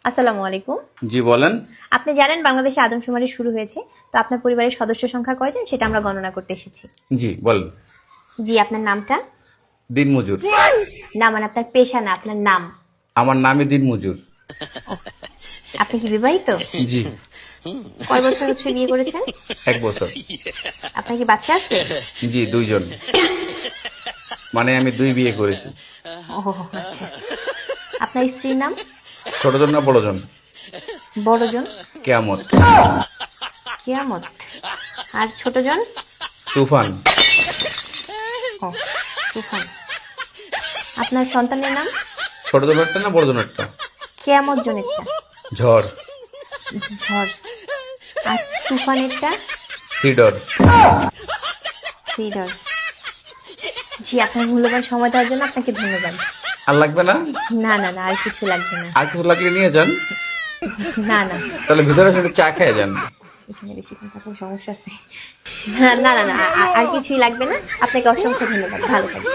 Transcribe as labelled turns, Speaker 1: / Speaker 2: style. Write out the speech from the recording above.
Speaker 1: আসসালামু আলাইকুম।
Speaker 2: জি বলেন।
Speaker 1: আপনি জানেন বাংলাদেশে আদমশুমারি শুরু হয়েছে, তো আপনার পরিবারের সদস্য সংখ্যা কয়জন সেটা আমরা গণনা করতে এসেছি।
Speaker 2: জি বলেন।
Speaker 1: জি, আপনার নামটা?
Speaker 2: দিনমজুর।
Speaker 1: না, মানে আপনার পেশা না, আপনার নাম।
Speaker 2: আমার নামই দিনমজুর।
Speaker 1: আপনি কি বিবাহিত?
Speaker 2: জি।
Speaker 1: কয় বছর হচ্ছে বিয়ে করেছেন?
Speaker 2: 1 বছর।
Speaker 1: আপনার কি বাচ্চা আছে?
Speaker 2: জি 2 জন। মানে আমি 2 বিয়ে করেছি।
Speaker 1: ও আচ্ছা। আপনার স্ত্রীর নাম?
Speaker 2: ছোট জন না বড় জন?
Speaker 1: বড়জন?
Speaker 2: কেয়ামত।
Speaker 1: কিয়ামত। আর ছোটজন?
Speaker 2: তুফান।
Speaker 1: ও তুফান। আপনার সন্তানের নাম?
Speaker 2: ছোট জনেরটা না বড় জনেরটা?
Speaker 1: কিয়ামত জনেরটা?
Speaker 2: ঝড়।
Speaker 1: ঝড়। আর তুফানেরটা?
Speaker 2: সিডর।
Speaker 1: সিডর। জি, আপনার মূল্যবান সময় দেওয়ার জন্য আপনাকে ধন্যবাদ।
Speaker 2: আর লাগবে না?
Speaker 1: না না না, আর কিছু লাগবে না।
Speaker 2: আর কিছু লাগলে নিয়ে যান।
Speaker 1: না না,
Speaker 2: তাহলে ভিতরে এসে চা খেয়ে যান।
Speaker 1: এখানে বেশি থাকলে সমস্যা আছে। না না না, আর কিছুই লাগবে না। আপনাকে অসংখ্য ধন্যবাদ, ভালো থাকবেন।